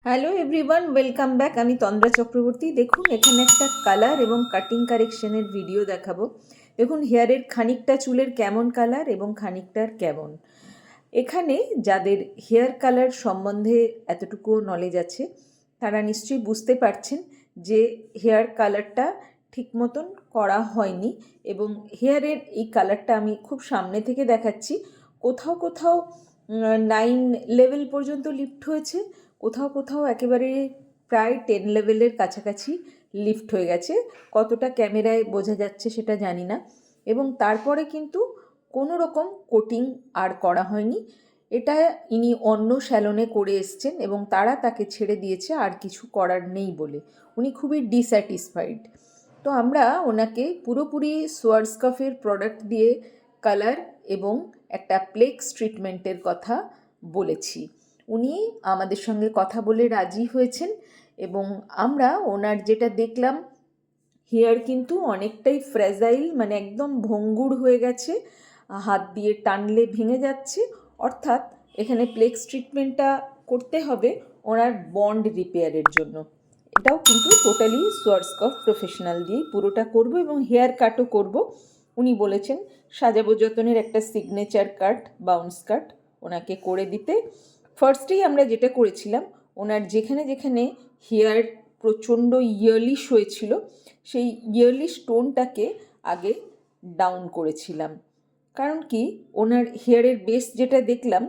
Hello everyone, welcome back. আমি তন্দ্রা চক্রবর্তী। দেখুন, এখানে একটা কালার এবং কাটিং কারেকশনের ভিডিও দেখাবো। দেখুন, হেয়ারের খানিকটা চুলের কেমন কালার এবং খানিকটার কেমন। এখানে যাদের হেয়ার কালার সম্বন্ধে এতটুকু নলেজ আছে তারা নিশ্চয়ই বুঝতে পারছেন যে হেয়ার কালারটা ঠিক মতন করা হয়নি, এবং হেয়ারের এই কালারটা আমি খুব সামনে থেকে দেখাচ্ছি। কোথাও কোথাও 9 লেভেল পর্যন্ত লিফট হয়েছে, কোথাও কোথাও একেবারে প্রায় 10 লেভেলের কাছাকাছি লিফট হয়ে গেছে। কতটা ক্যামেরায় বোঝা যাচ্ছে সেটা জানি না। এবং তারপরে কিন্তু কোনো রকম কোটিং আর করা হয়নি। এটা ইনি অন্য স্যালনে করে এসছেন এবং তারা তাকে ছেড়ে দিয়েছে আর কিছু করার নেই বলে। উনি খুবই ডিস্যাটিসফাইড। তো আমরা ওনাকে পুরোপুরি সোয়ারস্কফের প্রোডাক্ট দিয়ে কালার এবং একটা প্লেক্স ট্রিটমেন্টের কথা বলেছি। উনি আমাদের সঙ্গে কথা বলে রাজি হয়েছেন এবং আমরা ওনার যেটা দেখলাম, হেয়ার কিন্তু অনেকটাই ফ্র্যাজাইল, মানে একদম ভঙ্গুর হয়ে গেছে, হাত দিয়ে টানলে ভেঙে যাচ্ছে। অর্থাৎ এখানে প্লেক্স ট্রিটমেন্টটা করতে হবে ওনার বন্ড রিপেয়ারের জন্য। এটাও কিন্তু টোটালি সোয়ারস্কফ প্রফেশনাল দিয়েই পুরোটা করব এবং হেয়ার কাটও করব। উনি বলেছেন সাজাবো যতনের একটা সিগনেচার কাট, বাউন্স কাট ওনাকে করে দিতে। ফার্স্টেই আমরা যেটা করেছিলাম, ওনার যেখানে যেখানে হেয়ার প্রচণ্ড ইয়ার্লিশ হয়েছিল সেই ইয়ার্লিশ টোনটাকে আগে ডাউন করেছিলাম। কারণ কি, ওনার হেয়ারের বেস যেটা দেখলাম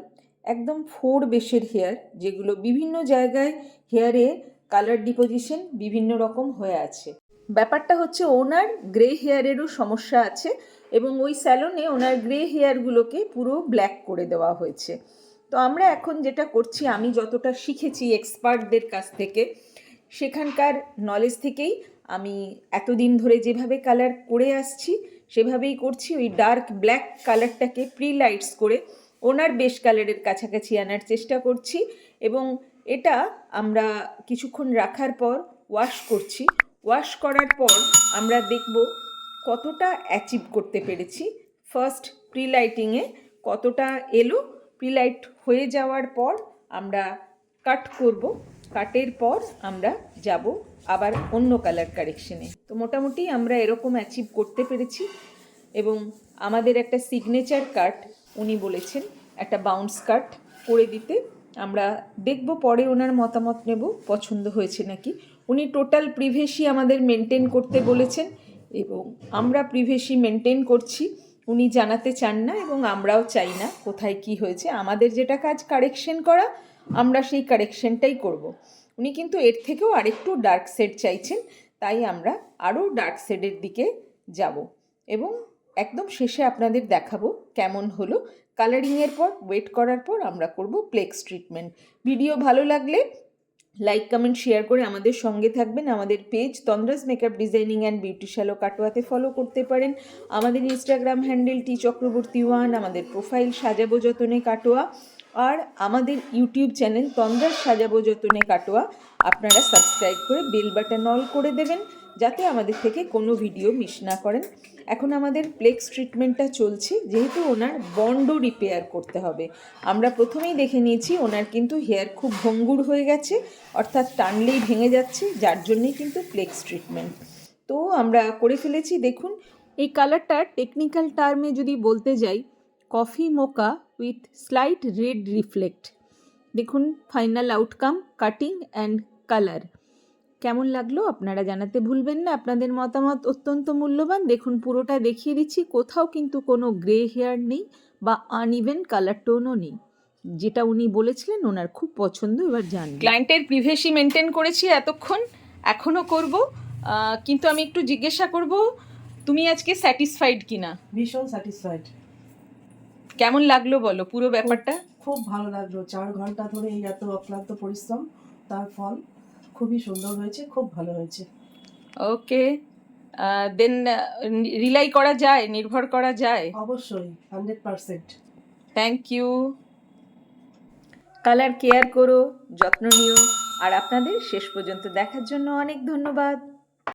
একদম 4 বেসের হেয়ার, যেগুলো বিভিন্ন জায়গায় হেয়ারে কালার ডিপোজিশন বিভিন্ন রকম হয়ে আছে। ব্যাপারটা হচ্ছে ওনার গ্রে হেয়ারেরও সমস্যা আছে এবং ওই স্যালনে ওনার গ্রে হেয়ারগুলোকে পুরো ব্ল্যাক করে দেওয়া হয়েছে। তো আমরা এখন যেটা করছি, আমি যতটা শিখেছি এক্সপার্টদের কাছ থেকে, সেখানকার নলেজ থেকেই আমি এতদিন ধরে যেভাবে কালার করে আসছি সেভাবেই করছি। ওই ডার্ক ব্ল্যাক কালারটাকে প্রিলাইটস করে ওনার বেশ কালারের কাছাকাছি আনার চেষ্টা করছি এবং এটা আমরা কিছুক্ষণ রাখার পর ওয়াশ করছি। ওয়াশ করার পর আমরা দেখব কতটা অ্যাচিভ করতে পেরেছি। ফার্স্ট প্রিলাইটিংয়ে কতটা এলো, প্রিলাইট হয়ে যাওয়ার পর আমরা কাট করব। কাটের পর আমরা যাব আবার অন্য কালার কারেকশনে। তো মোটামুটি আমরা এরকম অ্যাচিভ করতে পেরেছি এবং আমাদের একটা সিগনেচার কাট উনি বলেছেন একটা বাউন্স কাট করে দিতে। আমরা দেখব পরে ওনার মতামত নেব পছন্দ হয়েছে নাকি। উনি টোটাল প্রিভেসি আমাদের মেনটেন করতে বলেছেন এবং আমরা প্রিভেসি মেনটেন করছি। উনি জানাতে চান না এবং আমরাও চাই না কোথায় কি হয়েছে। আমাদের যেটা কাজ কারেকশন করা, আমরা সেই কারেকশনটাই করব। উনি কিন্তু এর থেকেও আরেকটু ডার্ক শেড চাইছেন, তাই আমরা আরও ডার্ক শেডের দিকে যাব এবং একদম শেষে আপনাদের দেখাবো কেমন হলো। কালারিংয়ের পর ওয়েট করার পর আমরা করব প্লেক্স ট্রিটমেন্ট। ভিডিও ভালো লাগলে লাইক কমেন্ট শেয়ার করে আমাদের সঙ্গে থাকবেন। আমাদের page Tandra's makeup designing and beauty salon কাটোয়াতে ফলো করতে পারেন। আমাদের ইনস্টাগ্রাম হ্যান্ডেল টি চক্রবর্তী 1, আমাদের প্রোফাইল সাজাবো যতনে কাটোয়া, আর আমাদের ইউটিউব চ্যানেল তন্দ্রাস সাজাবো যতনে কাটোয়া আপনারা সাবস্ক্রাইব করে বেল বাটন অল করে দেবেন যাতে আমাদের থেকে কোনো ভিডিও মিস না করেন। এখন আমাদের প্লেক্স ট্রিটমেন্টটা চলছে, যেহেতু ওনার বন্ডও রিপেয়ার করতে হবে। আমরা প্রথমেই দেখে নিয়েছি ওনার কিন্তু হেয়ার খুব ভঙ্গুর হয়ে গেছে, অর্থাৎ টানলেই ভেঙে যাচ্ছে, যার জন্যেই কিন্তু প্লেক্স ট্রিটমেন্ট। তো আমরা করে ফেলেছি। দেখুন, এই কালারটা টেকনিক্যাল টার্মে যদি বলতে যাই, coffee mocha with slight red reflect. দেখুন final outcome, cutting and colour কেমন লাগলো আপনারা জানাতে ভুলবেন না। আপনাদের মতামত অত্যন্ত মূল্যবান। দেখুন পুরোটা দেখিয়ে দিচ্ছি, কোথাও কিন্তু কোনো গ্রে হেয়ার নেই বা আনইভেন কালার টোনও নেই, যেটা উনি বলেছিলেন ওনার খুব পছন্দ। এবার জানি ক্লায়েন্টের প্রিভেসি মেনটেন করেছি এতক্ষণ, এখনও করব, কিন্তু আমি একটু জিজ্ঞাসা করব তুমি আজকে স্যাটিসফাইড কিনা। ভীষণ স্যাটিসফাইড। কেমন লাগলো বলো পুরো ব্যাপারটা। খুব ভালো লাগলো। 4 ঘন্টা ধরে এই এত অক্লান্ত পরিশ্রম, তার ফল খুবই সুন্দর হয়েছে, খুব ভালো হয়েছে। ওকে, দেন রিলাই করা যায়, নির্ভর করা যায়? অবশ্যই 100%। Thank you. কালার কেয়ার করো, যত্ন নিও, আর আপনাদের শেষ পর্যন্ত দেখার জন্য অনেক ধন্যবাদ।